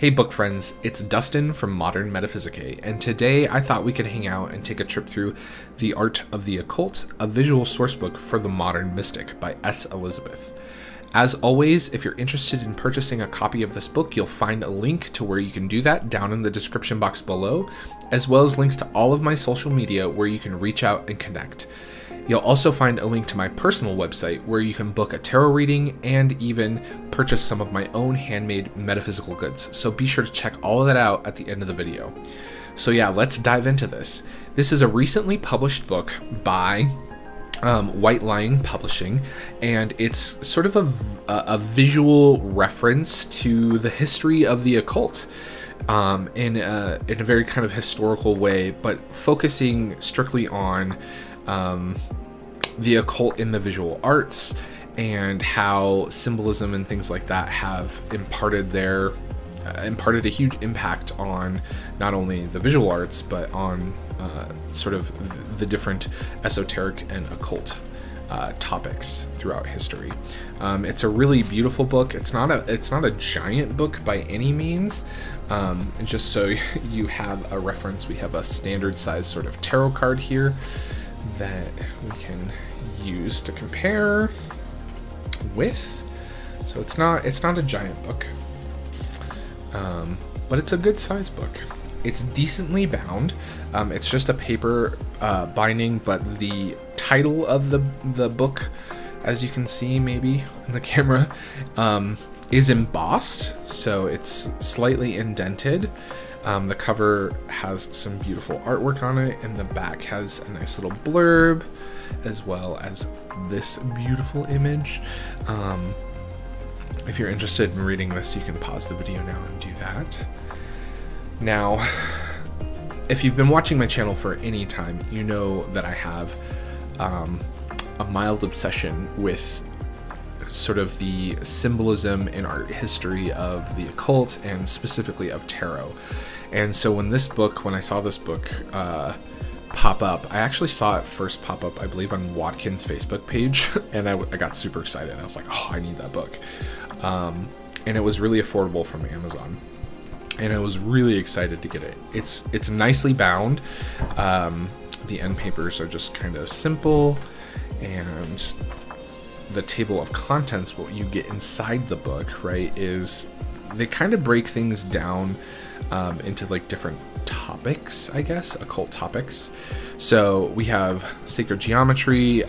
Hey book friends, it's Dustin from Modern Metaphysicae, and today I thought we could hang out and take a trip through The Art of the Occult, a visual sourcebook for the modern mystic by S. Elizabeth. As always, if you're interested in purchasing a copy of this book, you'll find a link to where you can do that down in the description box below, as well as links to all of my social media where you can reach out and connect. You'll also find a link to my personal website where you can book a tarot reading and even purchase some of my own handmade metaphysical goods. So be sure to check all of that out at the end of the video. So yeah, let's dive into this. This is a recently published book by White Lion Publishing, and it's sort of a visual reference to the history of the occult in a very kind of historical way, but focusing strictly on the occult in the visual arts and how symbolism and things like that have imparted a huge impact on not only the visual arts but on sort of the different esoteric and occult topics throughout history. It's a really beautiful book. It's not a giant book by any means. And just so you have a reference, we have a standard size sort of tarot card here that we can use to compare with. So it's not a giant book, but it's a good size book. It's decently bound. It's just a paper binding, but the title of the book, as you can see maybe in the camera, is embossed, so it's slightly indented. The cover has some beautiful artwork on it, and the back has a nice little blurb, as well as this beautiful image. If you're interested in reading this, you can pause the video now and do that. Now, if you've been watching my channel for any time, you know that I have a mild obsession with sort of the symbolism and art history of the occult, and specifically of tarot. And so when I saw this book pop up, I actually saw it first pop up, I believe, on Watkins' Facebook page, and I got super excited. I was like, oh, I need that book. And it was really affordable from Amazon, and I was really excited to get it. It's nicely bound. The end papers are just kind of simple, and the table of contents, what you get inside the book, right, is they kind of break things down into like different topics, I guess, occult topics. So we have sacred geometry,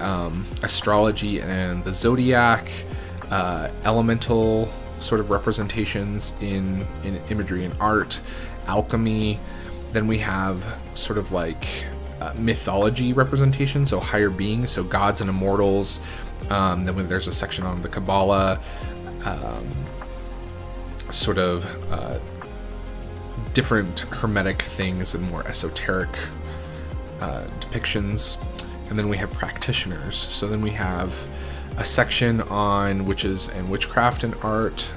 astrology and the zodiac, elemental sort of representations in imagery and art, alchemy. Then we have sort of like mythology representation, so higher beings, so gods and immortals. Then there's a section on the Kabbalah, sort of different hermetic things and more esoteric depictions. And then we have practitioners. So then we have a section on witches and witchcraft and art,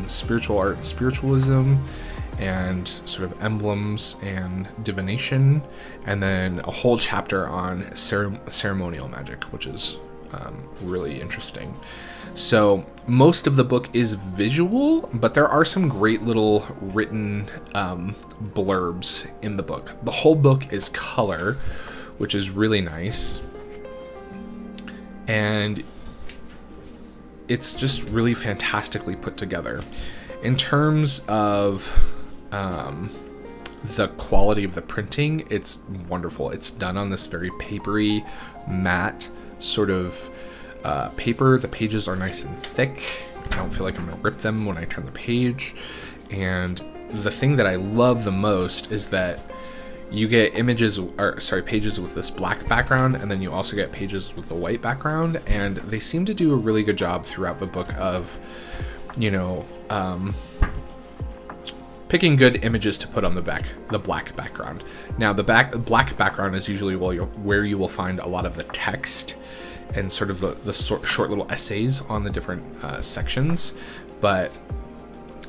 spiritual art and spiritualism, and sort of emblems and divination, and then a whole chapter on ceremonial magic, which is really interesting. So most of the book is visual, but there are some great little written blurbs in the book. The whole book is color, which is really nice, and it's just really fantastically put together. In terms of the quality of the printing, it's wonderful. It's done on this very papery, matte sort of paper. The pages are nice and thick. I don't feel like I'm gonna rip them when I turn the page. And the thing that I love the most is that you get pages with this black background, and then you also get pages with the white background, and they seem to do a really good job throughout the book of, you know, picking good images to put on the black background. Now the black background is usually where you will find a lot of the text and sort of the short little essays on the different sections, but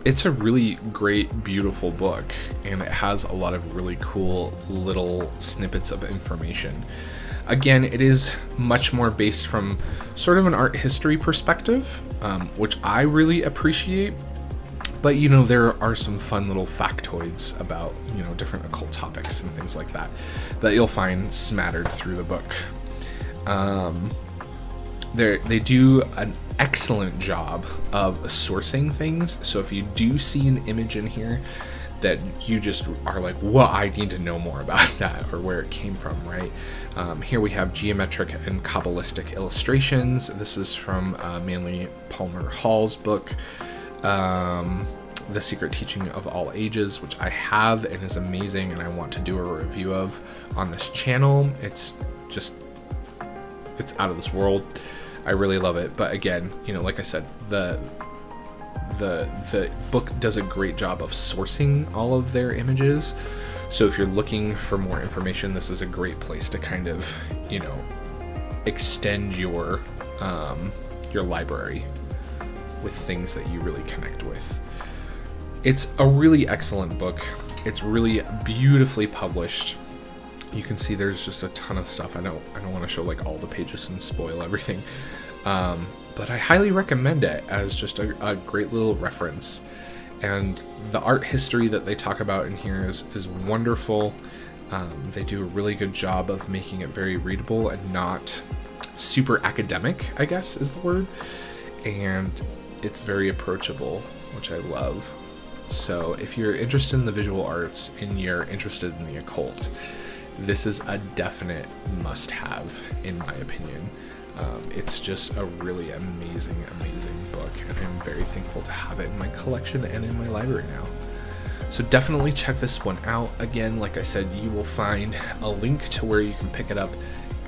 it's a really great, beautiful book, and it has a lot of really cool little snippets of information. Again, it is much more based from sort of an art history perspective, which I really appreciate. But, you know, there are some fun little factoids about, you know, different occult topics and things like that that you'll find smattered through the book. They do an excellent job of sourcing things. So if you do see an image in here that you just are like, well, I need to know more about that or where it came from, right? Here we have geometric and Kabbalistic illustrations. This is from Manly Palmer Hall's book, The Secret Teaching of All Ages, which I have and is amazing, and I want to do a review of on this channel. It's out of this world. I really love it. But again, you know, like I said, the book does a great job of sourcing all of their images. So if you're looking for more information, this is a great place to kind of, you know, extend your library with things that you really connect with. It's a really excellent book. It's really beautifully published. You can see there's just a ton of stuff. I don't want to show like all the pages and spoil everything. But I highly recommend it as just a great little reference. And the art history that they talk about in here is wonderful. They do a really good job of making it very readable and not super academic, I guess is the word. And it's very approachable, which I love. So if you're interested in the visual arts and you're interested in the occult, this is a definite must-have, in my opinion. It's just a really amazing book, and I'm very thankful to have it in my collection and in my library now. So definitely check this one out. Again, like I said, you will find a link to where you can pick it up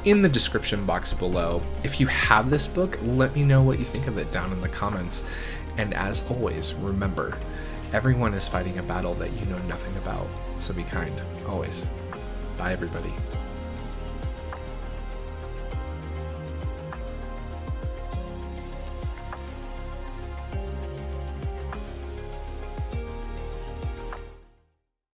in the description box below. If you have this book, let me know what you think of it down in the comments. And as always, remember, everyone is fighting a battle that you know nothing about. So be kind, always. Bye, everybody.